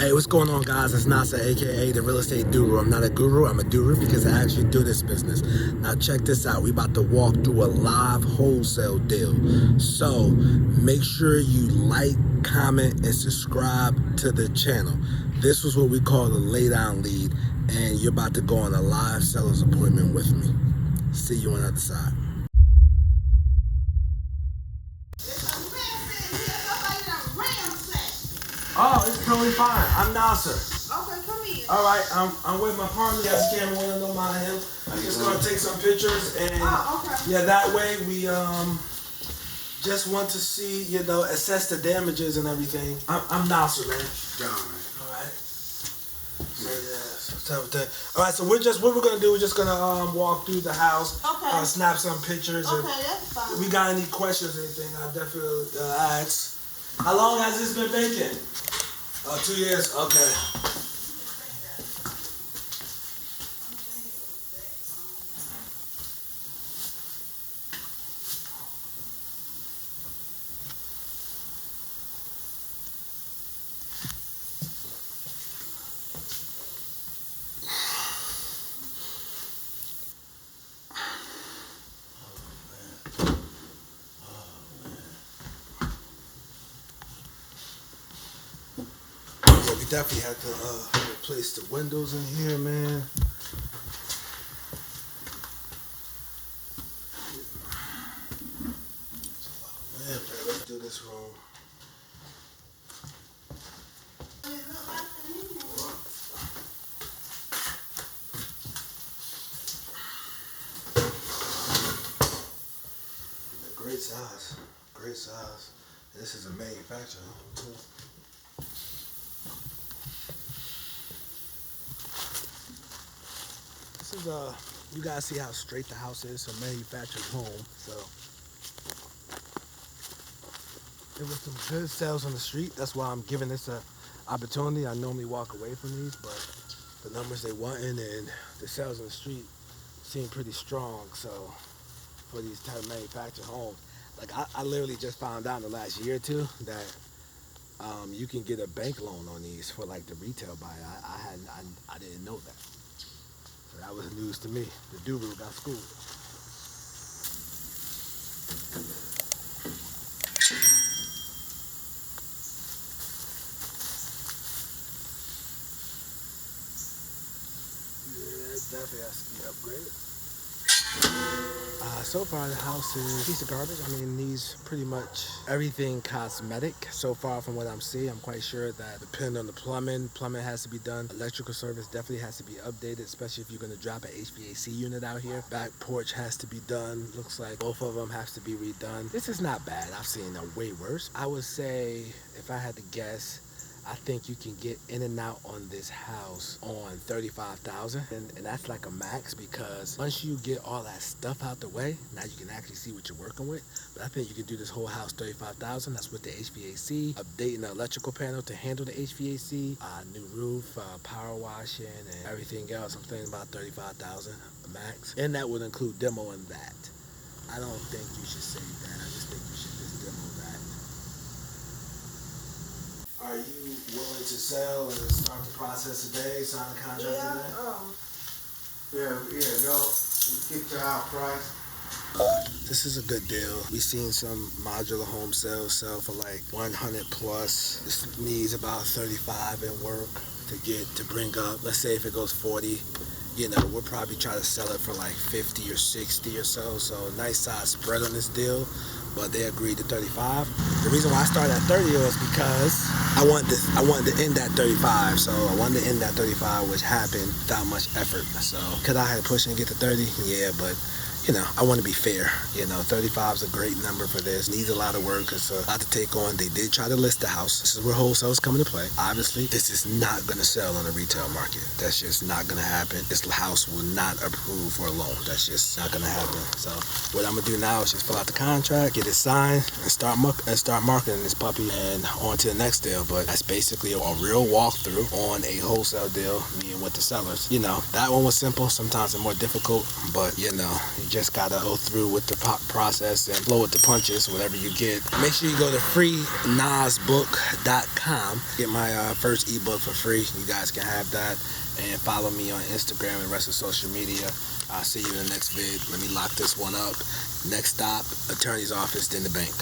Hey, what's going on, guys? It's Nasar, aka the RealEstate Doru. I'm not a guru, I'm a doer because I actually do this business. Now check this out. We about to walk through a live wholesale deal. So make sure you like, comment, and subscribe to the channel. This was what we call the lay down lead, and you're about to go on a live seller's appointment with me. See you on the other side. Oh, it's totally fine. I'm Nasar. Okay, come in. All right, I'm with my partner. He has a camera. We don't mind him. I'm just gonna take some pictures, and yeah, that way we just want to see, assess the damages and everything. I'm Nasar, man. John. All right. So yeah, all right. So what we're gonna do. We're just gonna walk through the house. Okay. Snap some pictures. Okay, that's fine. If we got any questions or anything, I definitely ask. How long has this been vacant? 2 years. Okay. Yeah, we definitely had to replace the windows in here, man. Man, let's do this room. Great size. Great size. This is a manufacturer home too. This is you guys see how straight the house is, a manufactured home. So there was some good sales on the street. That's why I'm giving this a opportunity. I normally walk away from these, but the numbers they wanting and the sales on the street seem pretty strong. So for these type of manufactured homes, like I literally just found out in the last year or two that you can get a bank loan on these for like the retail buyer. I didn't know that. So that was news to me. The Doru got schooled. Yeah, it definitely has to be upgraded. So far the house is a piece of garbage. I mean, needs pretty much everything cosmetic. So far from what I'm seeing, I'm quite sure that depending on the plumbing has to be done. Electrical service definitely has to be updated, especially if you're gonna drop an HVAC unit out here. Back porch has to be done. Looks like both of them have to be redone. This is not bad. I've seen a way worse. I would say, if I had to guess, I think you can get in and out on this house on $35,000, and that's like a max, because once you get all that stuff out the way, now you can actually see what you're working with. But I think you can do this whole house $35,000. That's with the HVAC, updating the electrical panel to handle the HVAC, new roof, power washing, and everything else. I'm thinking about $35,000 max, and that would include demo and that. I don't think you should say that. I just think you should just demo that. Are you willing to sell and start the process today, sign a contract today? No. Get your house price. This is a good deal. We've seen some modular home sales sell for like 100 plus. This needs about 35 in work to bring up. Let's say if it goes 40, we'll probably try to sell it for like 50 or 60 or so. So a nice size spread on this deal. But they agreed to 35. The reason why I started at 30 was because I wanted to end at 35. So I wanted to end at 35, which happened without much effort. So could I have pushed and get to 30? Yeah, but I want to be fair. 35 is a great number for this. Needs a lot of work. It's a lot to take on. They did try to list the house. This is where wholesale is coming to play. Obviously, this is not going to sell on the retail market. That's just not going to happen. This house will not approve for a loan. That's just not going to happen. So what I'm going to do now is just fill out the contract, get it signed, and start marketing this puppy and on to the next deal. But that's basically a real walkthrough on a wholesale deal, me and with the sellers. That one was simple. Sometimes it's more difficult, but you just gotta go through with the process and flow with the punches, whatever you get. Make sure you go to freenasbook.com. Get my first ebook for free. You guys can have that. And follow me on Instagram and the rest of social media. I'll see you in the next vid. Let me lock this one up. Next stop, attorney's office, then the bank.